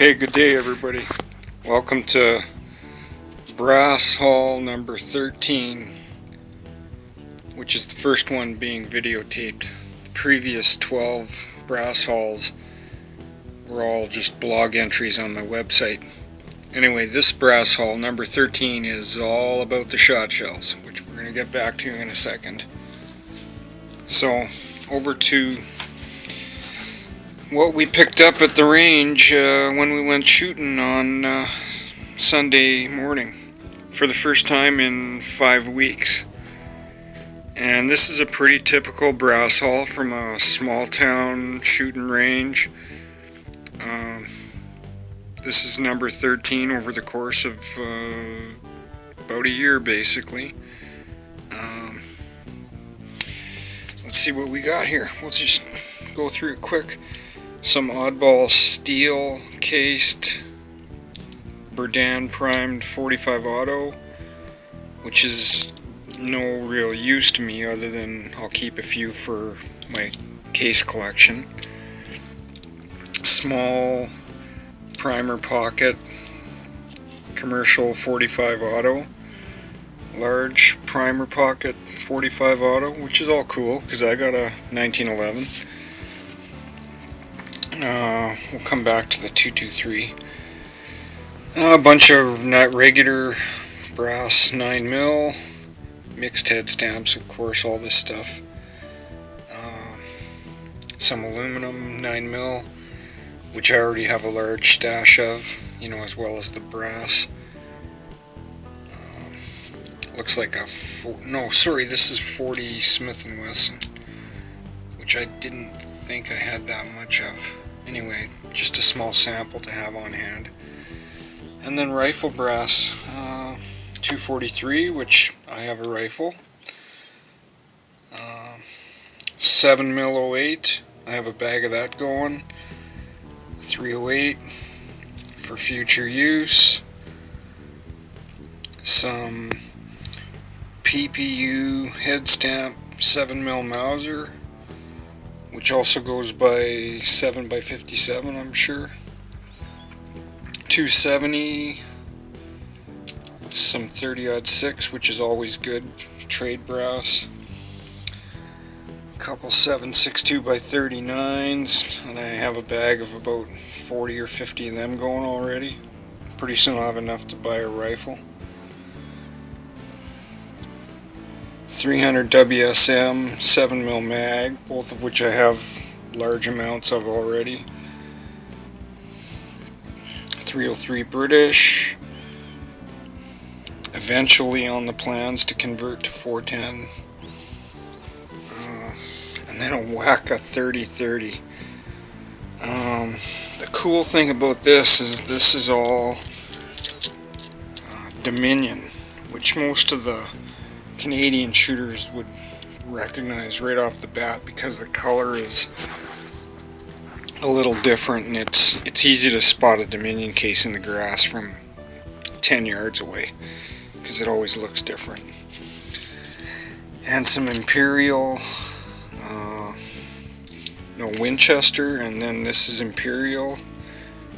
Okay, good day everybody. Welcome to brass haul number 13, which is the first one being videotaped. The previous 12 brass hauls were all just blog entries on my website. Anyway, this brass haul number 13 is all about the Shotshells, which we're going to get back to in a second. So, over to what we picked up at the range when we went shooting on Sunday morning for the first time in 5 weeks. And this is a pretty typical brass haul from a small town shooting range. This is number 13 over the course of about a year basically. Let's see what we got here. We'll just go through it quick. Some oddball steel cased Berdan primed 45 auto, which is no real use to me other than I'll keep a few for my case collection. Small primer pocket commercial 45 auto, large primer pocket 45 auto, which is all cool because I got a 1911. We'll come back to the 223. A bunch of not regular brass 9mm, mixed head stamps, of course, all this stuff. Some aluminum 9mm, which I already have a large stash of, as well as the brass. Looks like a this is 40 Smith & Wesson, which I didn't think I had that much of. Anyway, just a small sample to have on hand. And then rifle brass, 243, which I have a rifle. 7mm 08, I have a bag of that going. 308 for future use. Some PPU head stamp 7mm Mauser, which also goes by 7x57, I'm sure. 270, some 30-06, which is always good, trade brass. A couple 7.62x39s, and I have a bag of about 40 or 50 of them going already. Pretty soon I'll have enough to buy a rifle. 300 WSM 7mm mag, both of which I have large amounts of already. 303 British, eventually on the plans to convert to 410, and then a Wacka 3030. The cool thing about this is all Dominion, which most of the Canadian shooters would recognize right off the bat because the color is a little different, and it's easy to spot a Dominion case in the grass from 10 yards away because it always looks different. And some Imperial, Winchester, and then this is Imperial,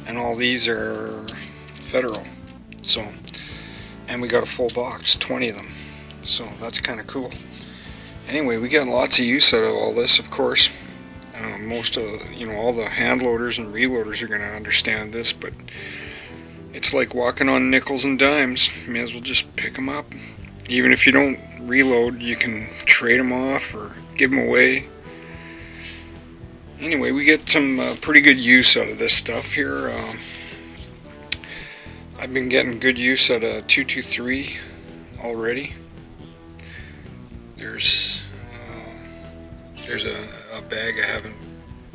and all these are Federal. So, and we got a full box, 20 of them. So that's kind of cool. Anyway, we got lots of use out of all this, of course. Most of all the hand loaders and reloaders are going to understand this, but it's like walking on nickels and dimes. You may as well just pick them up. Even if you don't reload, you can trade them off or give them away. Anyway, we get some pretty good use out of this stuff here. I've been getting good use out of 223 already. There's a bag I haven't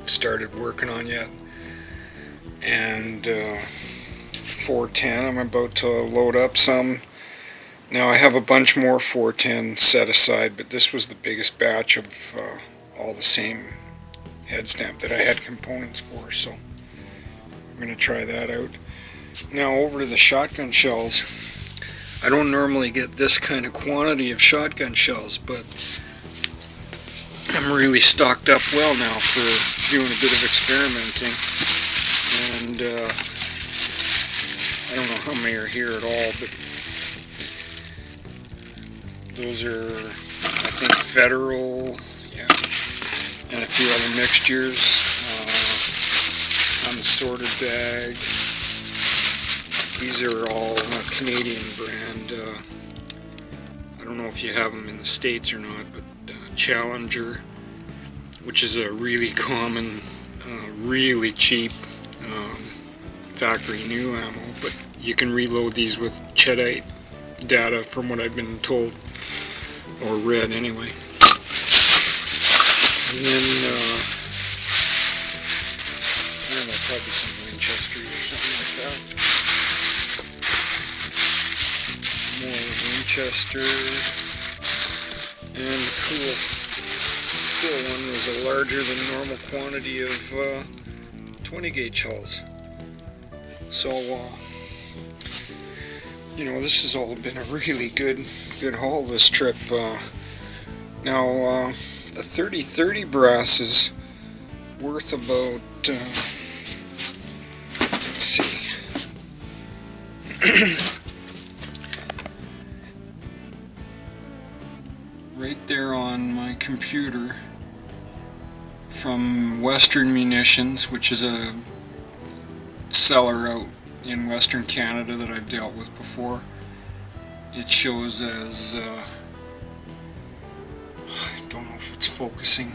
started working on yet, and 410 I'm about to load up some. Now I have a bunch more 410 set aside, but this was the biggest batch of all the same head stamp that I had components for, so I'm going to try that out. Now over to the shotgun shells. I don't normally get this kind of quantity of shotgun shells, but I'm really stocked up well now for doing a bit of experimenting. And I don't know how many are here at all, but those are, I think, Federal, yeah, and a few other mixtures. Unsorted bag. These are all a Canadian brand. I don't know if you have them in the States or not, but Challenger, which is a really common, really cheap factory new ammo, but you can reload these with Cheddite data from what I've been told, or read anyway. And then I don't know, probably some Winchester or something like that. More Winchester, and the cool one was a larger than normal quantity of 20 gauge hulls. So you know, this has all been a really good haul this trip. Now the 30-30 brass is worth about let's see. Right there on my computer, from Western Munitions, which is a seller out in Western Canada that I've dealt with before. It shows as I don't know if it's focusing,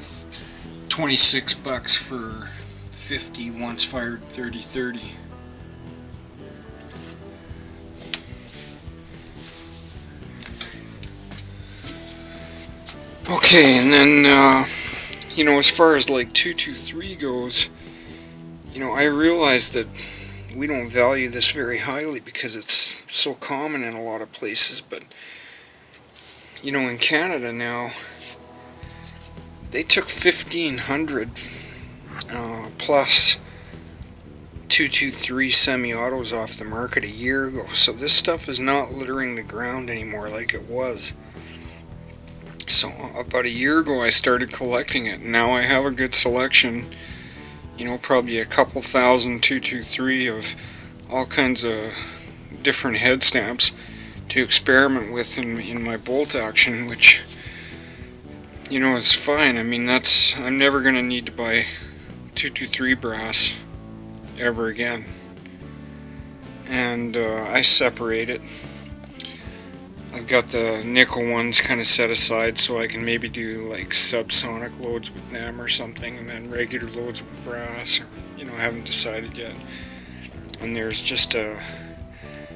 $26 for 50 once fired 30-30. Okay, and then you know, as far as like 223 goes, you know, I realize that we don't value this very highly because it's so common in a lot of places, but you know, in Canada now, they took 1,500 plus 223 semi-autos off the market a year ago, so this stuff is not littering the ground anymore like it was. So about a year ago I started collecting it, and now I have a good selection, you know, probably a couple thousand 223 of all kinds of different head stamps to experiment with in my bolt action, which, you know, is fine. I mean, I'm never going to need to buy 223 brass ever again. And I separate it. I've got the nickel ones kind of set aside so I can maybe do like subsonic loads with them or something, and then regular loads with brass, or, you know, I haven't decided yet. And there's just a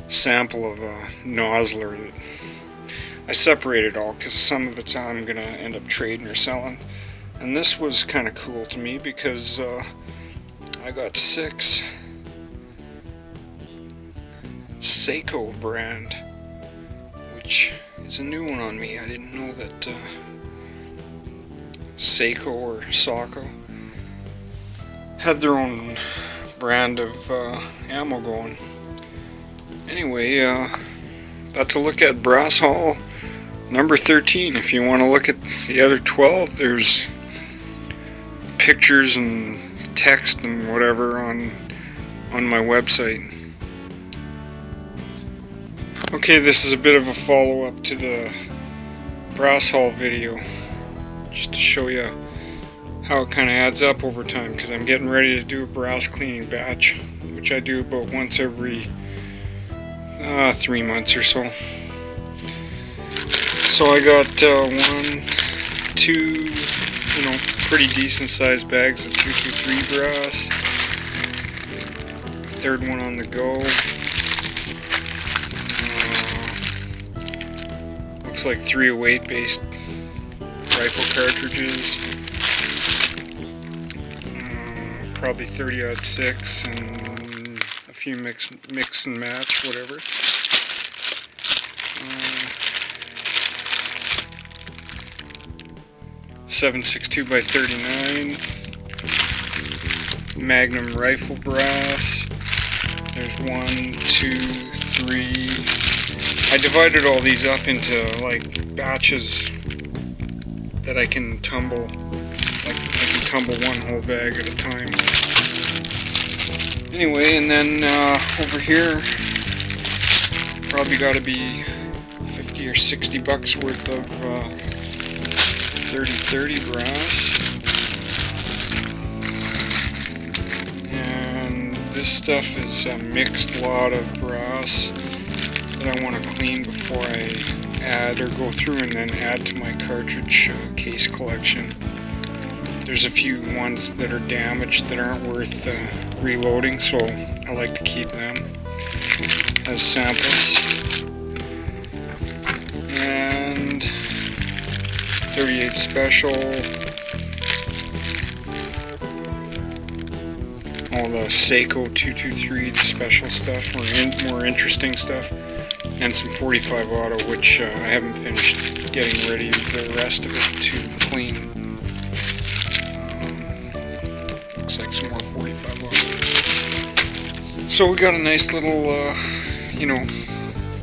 sample of a nozzler that I separated all because some of it's I'm going to end up trading or selling. And this was kind of cool to me because I got 6 Seiko brand, which is a new one on me. I didn't know that Seiko or Sako had their own brand of ammo going. Anyway, that's a look at brass haul number 13. If you want to look at the other 12, there's pictures and text and whatever on my website. Okay, this is a bit of a follow-up to the brass haul video, just to show you how it kind of adds up over time, because I'm getting ready to do a brass cleaning batch, which I do about once every 3 months or so. So I got 1, 2, you know, pretty decent sized bags of 223 brass, a third one on the go. Looks like 308 based rifle cartridges, probably 30-06 and a few mix and match, whatever. 7.62 by 39 Magnum rifle brass. There's 1, 2, 3. I divided all these up into like batches that I can tumble. Like I can tumble one whole bag at a time. Anyway, and then over here Probably got to be 50 or 60 bucks worth of 30-30 brass. And this stuff is a mixed lot of brass that I want to clean before I add or go through and then add to my cartridge case collection. There's a few ones that are damaged that aren't worth reloading, so I like to keep them as samples. And 38 special, all the Seiko 223, the special stuff, more interesting stuff, and some 45 auto, which I haven't finished getting ready the rest of it to clean. Looks like some more 45 auto. So we got a nice little,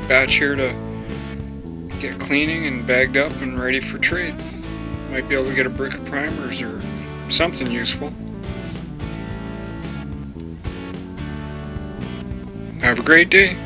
batch here to get cleaning and bagged up and ready for trade. Might be able to get a brick of primers or something useful. Have a great day.